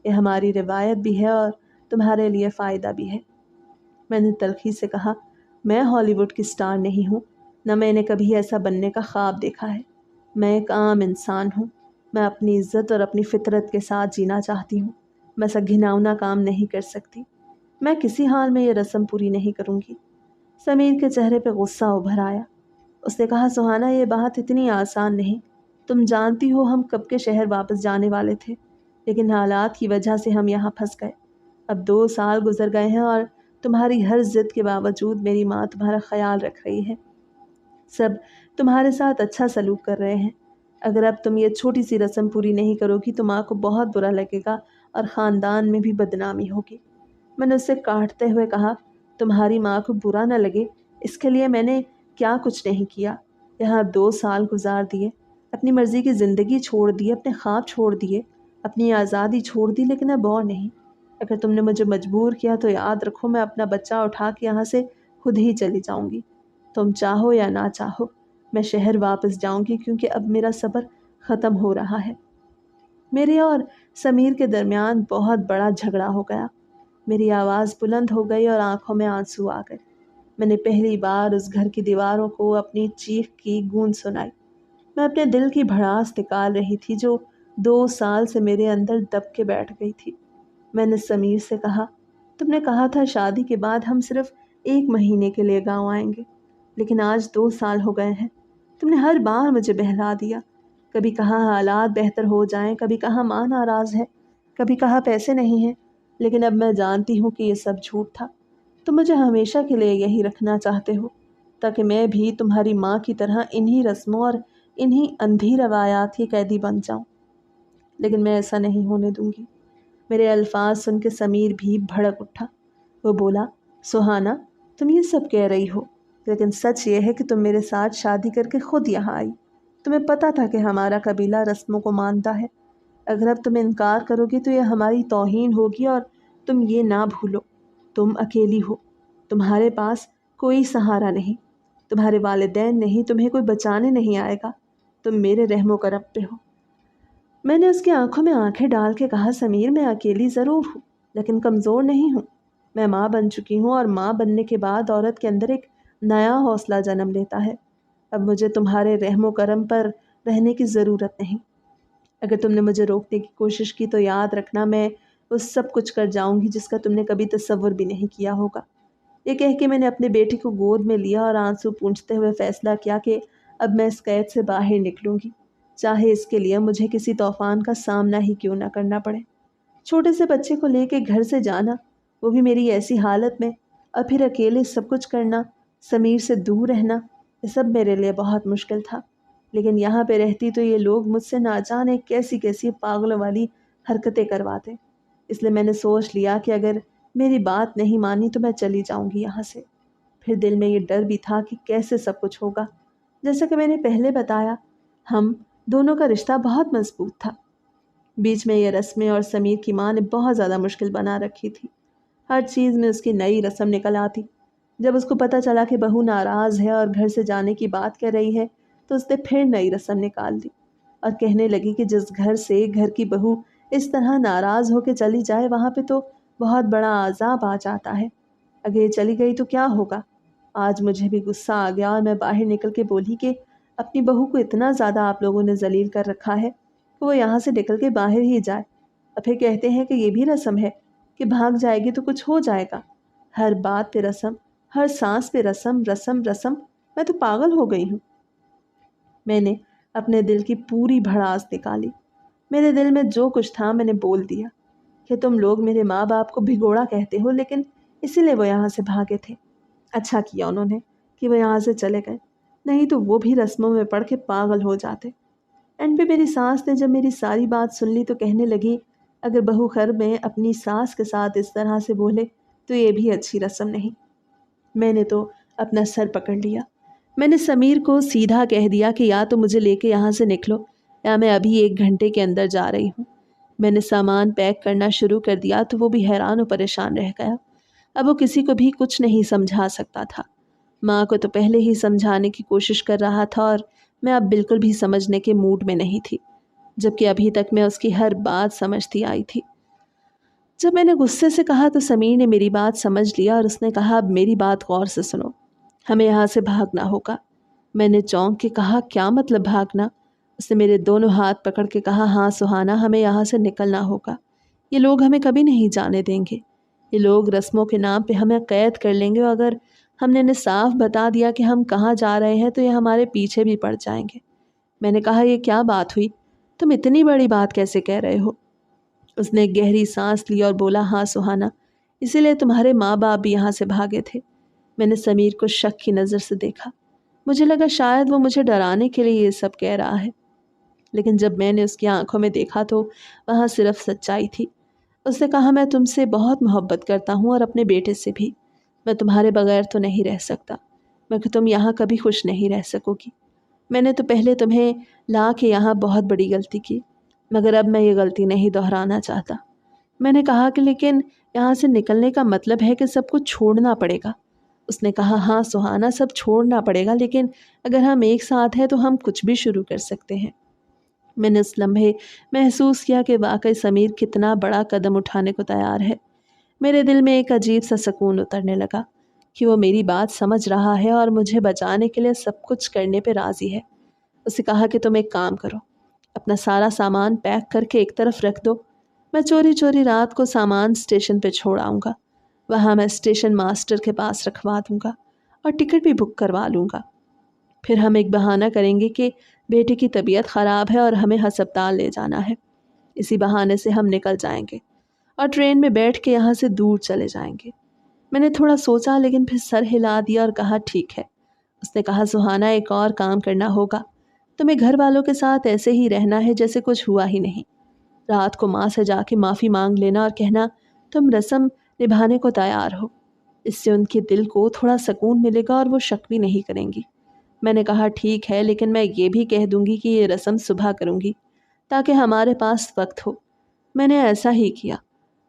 یہ ہماری روایت بھی ہے اور تمہارے لیے فائدہ بھی ہے۔ میں نے تلخی سے کہا، میں ہالی ووڈ کی سٹار نہیں ہوں، نہ میں نے کبھی ایسا بننے کا خواب دیکھا ہے۔ میں ایک عام انسان ہوں، میں اپنی عزت اور اپنی فطرت کے ساتھ جینا چاہتی ہوں، میں ایسا گھناؤنا کام نہیں کر سکتی۔ میں کسی حال میں یہ رسم پوری نہیں کروں گی۔ سمیر کے چہرے پہ غصہ ابھر آیا۔ اس نے کہا سہانا یہ بات اتنی آسان نہیں، تم جانتی ہو ہم کب کے شہر واپس جانے والے تھے، لیکن حالات کی وجہ سے ہم یہاں پھنس گئے۔ اب 2 سال گزر گئے ہیں اور تمہاری ہر ضد کے باوجود میری ماں تمہارا خیال رکھ رہی ہے، سب تمہارے ساتھ اچھا سلوک کر رہے ہیں۔ اگر اب تم یہ چھوٹی سی رسم پوری نہیں کرو گی تو ماں کو بہت برا لگے گا اور خاندان میں بھی بدنامی ہوگی۔ میں نے اسے کاٹتے ہوئے کہا تمہاری ماں کو برا نہ لگے اس کے لیے میں نے کیا کچھ نہیں کیا۔ یہاں 2 سال گزار دیے، اپنی مرضی کی زندگی چھوڑ دی، اپنے خواب چھوڑ دیے، اپنی آزادی چھوڑ دی، لیکن اب اور نہیں۔ اگر تم نے مجھے مجبور کیا تو یاد رکھو میں اپنا بچہ اٹھا کے یہاں سے خود ہی چلی جاؤں گی۔ تم چاہو یا نہ چاہو میں شہر واپس جاؤں گی، کیونکہ اب میرا صبر ختم ہو رہا ہے۔ میرے اور سمیر کے درمیان بہت بڑا جھگڑا ہو گیا۔ میری آواز بلند ہو گئی اور آنکھوں میں آنسو آ گئے۔ میں نے پہلی بار اس گھر کی دیواروں کو اپنی چیخ کی گونج سنائی۔ میں اپنے دل کی بھڑاس نکال رہی تھی جو 2 سال سے میرے اندر دب کے بیٹھ گئی تھی۔ میں نے سمیر سے کہا تم نے کہا تھا شادی کے بعد ہم صرف 1 مہینے کے لیے گاؤں آئیں گے، لیکن آج 2 سال ہو گئے ہیں۔ تم نے ہر بار مجھے بہلا دیا، کبھی کہا حالات بہتر ہو جائیں، کبھی کہا ماں ناراض ہے، کبھی کہا پیسے نہیں ہیں، لیکن اب میں جانتی ہوں کہ یہ سب جھوٹ تھا۔ تم مجھے ہمیشہ کے لیے یہی رکھنا چاہتے ہو تاکہ میں بھی تمہاری ماں کی طرح انہی رسموں اور انہی اندھی روایات کی قیدی بن جاؤں، لیکن میں ایسا نہیں ہونے دوں گی۔ میرے الفاظ سن کے سمیر بھی بھڑک اٹھا۔ وہ بولا سہانا تم یہ سب کہہ رہی ہو، لیکن سچ یہ ہے کہ تم میرے ساتھ شادی کر کے خود یہاں آئی۔ تمہیں پتہ تھا کہ ہمارا قبیلہ رسموں کو مانتا ہے۔ اگر اب تم انکار کرو گی تو یہ ہماری توہین ہوگی، اور تم یہ نہ بھولو تم اکیلی ہو، تمہارے پاس کوئی سہارا نہیں، تمہارے والدین نہیں، تمہیں کوئی بچانے نہیں آئے گا، تم میرے رحم و کرم پہ ہو۔ میں نے اس کی آنکھوں میں آنکھیں ڈال کے کہا سمیر میں اکیلی ضرور ہوں لیکن کمزور نہیں ہوں۔ میں ماں بن چکی ہوں اور ماں بننے کے بعد عورت کے اندر ایک نیا حوصلہ جنم لیتا ہے۔ اب مجھے تمہارے رحم و کرم پر رہنے کی ضرورت نہیں۔ اگر تم نے مجھے روکنے کی کوشش کی تو یاد رکھنا میں وہ سب کچھ کر جاؤں گی جس کا تم نے کبھی تصور بھی نہیں کیا ہوگا۔ یہ کہہ کے میں نے اپنے بیٹے کو گود میں لیا اور آنسو پونچھتے ہوئے فیصلہ کیا کہ اب میں اس قید سے باہر نکلوں گی، چاہے اس کے لیے مجھے کسی طوفان کا سامنا ہی کیوں نہ کرنا پڑے۔ چھوٹے سے بچے کو لے کے گھر سے جانا، وہ بھی میری ایسی حالت میں، اور پھر اکیلے سب کچھ کرنا، سمیر سے دور رہنا، یہ سب میرے لیے بہت مشکل تھا۔ لیکن یہاں پہ رہتی تو یہ لوگ مجھ سے نہ جانے کیسی کیسی پاگلوں والی حرکتیں کرواتے۔ اس لیے میں نے سوچ لیا کہ اگر میری بات نہیں مانی تو میں چلی جاؤں گی یہاں سے۔ پھر دل میں یہ ڈر بھی تھا کہ کیسے سب کچھ ہوگا۔ جیسا کہ میں نے پہلے بتایا، ہم دونوں کا رشتہ بہت مضبوط تھا۔ بیچ میں یہ رسمیں اور سمیر کی ماں نے بہت زیادہ مشکل بنا رکھی تھی۔ ہر چیز میں اس کی نئی رسم نکل آتی۔ جب اس کو پتہ چلا کہ بہو ناراض ہے اور گھر سے جانے کی بات کر رہی ہے تو اس نے پھر نئی رسم نکال دی اور کہنے لگی کہ جس گھر سے گھر کی بہو اس طرح ناراض ہو کے چلی جائے وہاں پہ تو بہت بڑا عذاب آ جاتا ہے۔ اگر یہ چلی گئی تو کیا ہوگا؟ آج مجھے بھی غصہ آ گیا اور میں باہر نکل کے بولی کہ اپنی بہو کو اتنا زیادہ آپ لوگوں نے ذلیل کر رکھا ہے کہ وہ یہاں سے نکل کے باہر ہی جائے، اور پھر کہتے ہیں کہ یہ بھی رسم ہے کہ بھاگ جائے گی تو کچھ ہو جائے گا۔ ہر بات پہ رسم، ہر سانس پہ رسم رسم رسم، میں تو پاگل ہو گئی ہوں۔ میں نے اپنے دل کی پوری بھڑاس نکالی۔ میرے دل میں جو کچھ تھا میں نے بول دیا کہ تم لوگ میرے ماں باپ کو بھگوڑا کہتے ہو، لیکن اسی لیے وہ یہاں سے بھاگے تھے۔ اچھا کیا انہوں نے کہ وہ یہاں سے چلے گئے، نہیں تو وہ بھی رسموں میں پڑھ کے پاگل ہو جاتے۔ اینڈ پہ میری ساس نے جب میری ساری بات سن لی تو کہنے لگی اگر بہو گھر میں اپنی ساس کے ساتھ اس طرح سے بولے تو یہ بھی اچھی رسم نہیں۔ میں نے تو اپنا سر پکڑ لیا۔ میں نے سمیر کو سیدھا کہہ دیا کہ یا تو مجھے لے کے یہاں سے نکلو یا میں ابھی 1 گھنٹے کے اندر جا رہی ہوں۔ میں نے سامان پیک کرنا شروع کر دیا تو وہ بھی حیران و پریشان رہ گیا۔ اب وہ کسی کو بھی کچھ نہیں سمجھا سکتا تھا۔ ماں کو تو پہلے ہی سمجھانے کی کوشش کر رہا تھا اور میں اب بالکل بھی سمجھنے کے موڈ میں نہیں تھی، جبکہ ابھی تک میں اس کی ہر بات سمجھتی آئی تھی۔ جب میں نے غصے سے کہا تو سمیر نے میری بات سمجھ لیا اور اس نے کہا اب میری بات غور سے سنو، ہمیں یہاں سے بھاگنا ہوگا۔ میں نے چونک کے کہا کیا مطلب بھاگنا؟ اس نے میرے دونوں ہاتھ پکڑ کے کہا ہاں سہانا، ہمیں یہاں سے نکلنا ہوگا، یہ لوگ ہمیں کبھی نہیں جانے دیں گے، یہ لوگ رسموں کے نام پہ ہمیں قید کر لیں گے، اور اگر ہم نے انہیں صاف بتا دیا کہ ہم کہاں جا رہے ہیں تو یہ ہمارے پیچھے بھی پڑ جائیں گے۔ میں نے کہا، یہ کیا بات ہوئی؟ تم اتنی بڑی بات کیسے کہہ رہے ہو؟ اس نے ایک گہری سانس لی اور بولا، ہاں سہانا، اسی لیے تمہارے ماں باپ بھی یہاں سے بھاگے تھے۔ میں نے سمیر کو شک کی نظر سے دیکھا۔ مجھے لگا شاید وہ مجھے ڈرانے کے لیے یہ سب کہہ رہا ہے، لیکن جب میں نے اس کی آنکھوں میں دیکھا تو وہاں صرف سچائی تھی۔ اس نے کہا، میں تم سے بہت محبت کرتا ہوں اور اپنے بیٹے سے بھی۔ میں تمہارے بغیر تو نہیں رہ سکتا، مگر تم یہاں کبھی خوش نہیں رہ سکو گی۔ میں نے تو پہلے تمہیں لا کے یہاں بہت بڑی غلطی کی، مگر اب میں یہ غلطی نہیں دہرانا چاہتا۔ میں نے کہا کہ لیکن یہاں سے نکلنے کا مطلب ہے کہ سب کچھ چھوڑنا پڑے گا۔ اس نے کہا، ہاں سہانا، سب چھوڑنا پڑے گا، لیکن اگر ہم ایک ساتھ ہیں تو ہم کچھ بھی شروع کر سکتے ہیں۔ میں نے اس لمحے محسوس کیا کہ واقعی سمیر کتنا بڑا قدم اٹھانے کو تیار ہے۔ میرے دل میں ایک عجیب سا سکون اترنے لگا کہ وہ میری بات سمجھ رہا ہے اور مجھے بچانے کے لیے سب کچھ کرنے پہ راضی ہے۔ اسے کہا کہ تم ایک کام کرو، اپنا سارا سامان پیک کر کے ایک طرف رکھ دو۔ میں چوری چوری رات کو سامان اسٹیشن پہ چھوڑ آؤں گا، وہاں میں اسٹیشن ماسٹر کے پاس رکھوا دوں گا اور ٹکٹ بھی بک کروا لوں گا۔ پھر ہم ایک بہانہ کریں گے کہ بیٹے کی طبیعت خراب ہے اور ہمیں ہسپتال لے جانا ہے۔ اسی بہانے سے ہم نکل جائیں گے اور ٹرین میں بیٹھ کے یہاں سے دور چلے جائیں گے۔ میں نے تھوڑا سوچا لیکن پھر سر ہلا دیا اور کہا، ٹھیک ہے۔ اس نے کہا، سہانا، ایک اور کام کرنا ہوگا، تمہیں گھر والوں کے ساتھ ایسے ہی رہنا ہے جیسے کچھ ہوا ہی نہیں۔ رات کو ماں سے جا کے معافی مانگ لینا اور کہنا تم رسم نبھانے کو تیار ہو۔ اس سے ان کے دل کو تھوڑا سکون ملے گا اور وہ شک بھی نہیں کریں گی۔ میں نے کہا، ٹھیک ہے، لیکن میں یہ بھی کہہ دوں گی کہ یہ رسم صبح کروں گی تاکہ ہمارے پاس وقت ہو۔ میں نے ایسا ہی کیا۔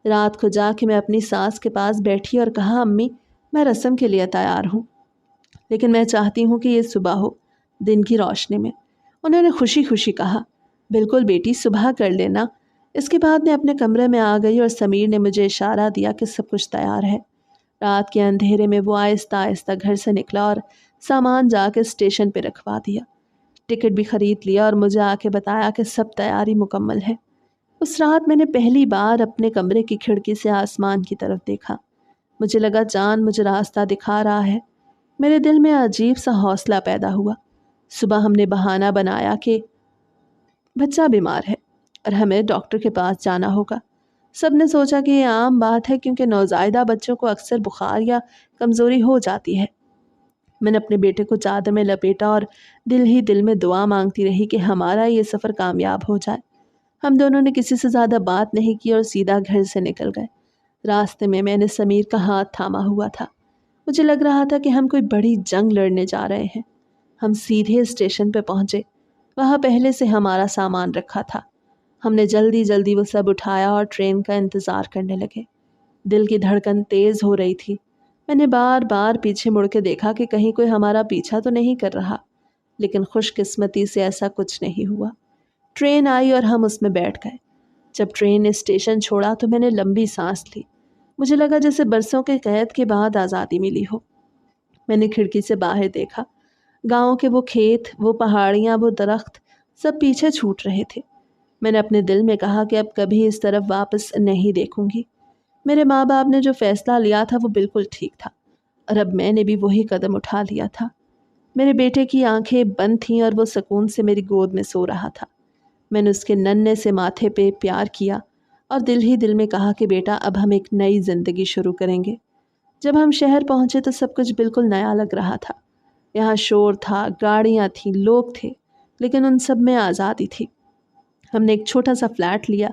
رات کو جا کے میں اپنی ساس کے پاس بیٹھی اور کہا، امی، میں رسم کے لیے تیار ہوں، لیکن میں چاہتی ہوں کہ یہ صبح ہو، دن کی روشنی میں۔ انہوں نے خوشی خوشی کہا، بالکل بیٹی، صبح کر لینا۔ اس کے بعد میں اپنے کمرے میں آ گئی اور سمیر نے مجھے اشارہ دیا کہ سب کچھ تیار ہے۔ رات کے اندھیرے میں وہ آہستہ آہستہ گھر سے نکلا اور سامان جا کے اسٹیشن پہ رکھوا دیا۔ ٹکٹ بھی خرید لیا اور مجھے آ کے بتایا کہ سب تیاری مکمل ہے۔ اس رات میں نے پہلی بار اپنے کمرے کی کھڑکی سے آسمان کی طرف دیکھا۔ مجھے لگا چاند مجھے راستہ دکھا رہا ہے۔ میرے دل میں عجیب سا حوصلہ پیدا ہوا۔ صبح ہم نے بہانہ بنایا کہ بچہ بیمار ہے اور ہمیں ڈاکٹر کے پاس جانا ہوگا۔ سب نے سوچا کہ یہ عام بات ہے کیونکہ نوزائیدہ بچوں کو اکثر بخار یا کمزوری ہو جاتی ہے۔ میں نے اپنے بیٹے کو چادر میں لپیٹا اور دل ہی دل میں دعا مانگتی رہی کہ ہمارا یہ سفر کامیاب ہو جائے۔ ہم دونوں نے کسی سے زیادہ بات نہیں کی اور سیدھا گھر سے نکل گئے۔ راستے میں نے سمیر کا ہاتھ تھاما ہوا تھا۔ مجھے لگ رہا تھا کہ ہم کوئی بڑی جنگ لڑنے جا رہے ہیں۔ ہم سیدھے اسٹیشن پہ پہنچے۔ وہاں پہلے سے ہمارا سامان رکھا تھا۔ ہم نے جلدی جلدی وہ سب اٹھایا اور ٹرین کا انتظار کرنے لگے۔ دل کی دھڑکن تیز ہو رہی تھی۔ میں نے بار بار پیچھے مڑ کے دیکھا کہ کہیں کوئی ہمارا پیچھا تو نہیں کر رہا، لیکن خوش قسمتی سے ایسا کچھ نہیں ہوا۔ ٹرین آئی اور ہم اس میں بیٹھ گئے۔ جب ٹرین نے اسٹیشن چھوڑا تو میں نے لمبی سانس لی۔ مجھے لگا جیسے برسوں کے قید کے بعد آزادی ملی ہو۔ میں نے کھڑکی سے باہر دیکھا۔ گاؤں کے وہ کھیت، وہ پہاڑیاں، وہ درخت، سب پیچھے چھوٹ رہے تھے۔ میں نے اپنے دل میں کہا کہ اب کبھی اس طرف واپس نہیں دیکھوں گی۔ میرے ماں باپ نے جو فیصلہ لیا تھا وہ بالکل ٹھیک تھا، اور اب میں نے بھی وہی قدم اٹھا لیا تھا۔ میرے بیٹے کی آنکھیں بند تھیں اور وہ سکون سے میری گود میں سو رہا تھا۔ میں نے اس کے ننھے سے ماتھے پہ پیار کیا اور دل ہی دل میں کہا کہ بیٹا، اب ہم ایک نئی زندگی شروع کریں گے۔ جب ہم شہر پہنچے تو سب کچھ بالکل نیا لگ رہا تھا۔ یہاں شور تھا، گاڑیاں تھیں، لوگ تھے، لیکن ان سب میں آزادی تھی۔ ہم نے ایک چھوٹا سا فلیٹ لیا۔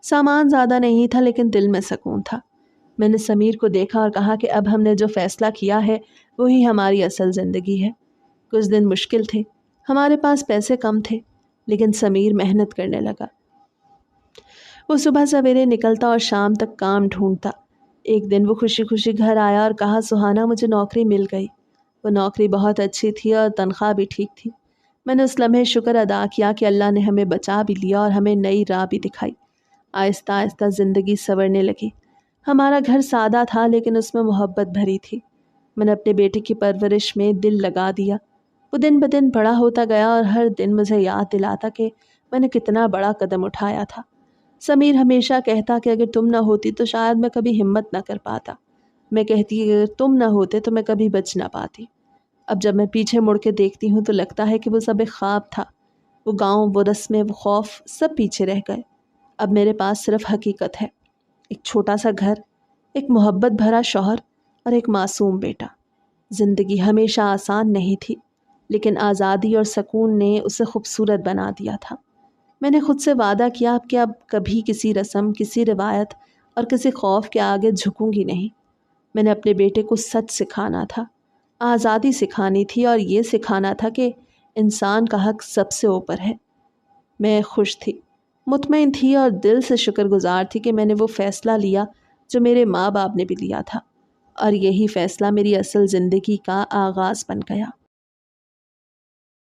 سامان زیادہ نہیں تھا لیکن دل میں سکون تھا۔ میں نے سمیر کو دیکھا اور کہا کہ اب ہم نے جو فیصلہ کیا ہے وہی ہماری اصل زندگی ہے۔ کچھ دن مشکل تھے، ہمارے پاس پیسے کم تھے، لیکن سمیر محنت کرنے لگا۔ وہ صبح سویرے نکلتا اور شام تک کام ڈھونڈتا۔ ایک دن وہ خوشی خوشی گھر آیا اور کہا، سہانا، مجھے نوکری مل گئی۔ وہ نوکری بہت اچھی تھی اور تنخواہ بھی ٹھیک تھی۔ میں نے اس لمحے شکر ادا کیا کہ اللہ نے ہمیں بچا بھی لیا اور ہمیں نئی راہ بھی دکھائی۔ آہستہ آہستہ زندگی سنورنے لگی۔ ہمارا گھر سادہ تھا لیکن اس میں محبت بھری تھی۔ میں نے اپنے بیٹے کی پرورش میں دل لگا دیا۔ وہ دن بدن بڑا ہوتا گیا اور ہر دن مجھے یاد دلاتا کہ میں نے کتنا بڑا قدم اٹھایا تھا۔ سمیر ہمیشہ کہتا کہ اگر تم نہ ہوتی تو شاید میں کبھی ہمت نہ کر پاتا۔ میں کہتی کہ اگر تم نہ ہوتے تو میں کبھی بچ نہ پاتی۔ اب جب میں پیچھے مڑ کے دیکھتی ہوں تو لگتا ہے کہ وہ سب ایک خواب تھا۔ وہ گاؤں، وہ رسمیں، وہ خوف، سب پیچھے رہ گئے۔ اب میرے پاس صرف حقیقت ہے، ایک چھوٹا سا گھر، ایک محبت بھرا شوہر اور ایک معصوم بیٹا۔ زندگی ہمیشہ آسان نہیں تھی، لیکن آزادی اور سکون نے اسے خوبصورت بنا دیا تھا۔ میں نے خود سے وعدہ کیا کہ اب کبھی کسی رسم، کسی روایت اور کسی خوف کے آگے جھکوں گی نہیں۔ میں نے اپنے بیٹے کو سچ سکھانا تھا، آزادی سکھانی تھی، اور یہ سکھانا تھا کہ انسان کا حق سب سے اوپر ہے۔ میں خوش تھی، مطمئن تھی اور دل سے شکر گزار تھی کہ میں نے وہ فیصلہ لیا جو میرے ماں باپ نے بھی لیا تھا، اور یہی فیصلہ میری اصل زندگی کا آغاز بن گیا۔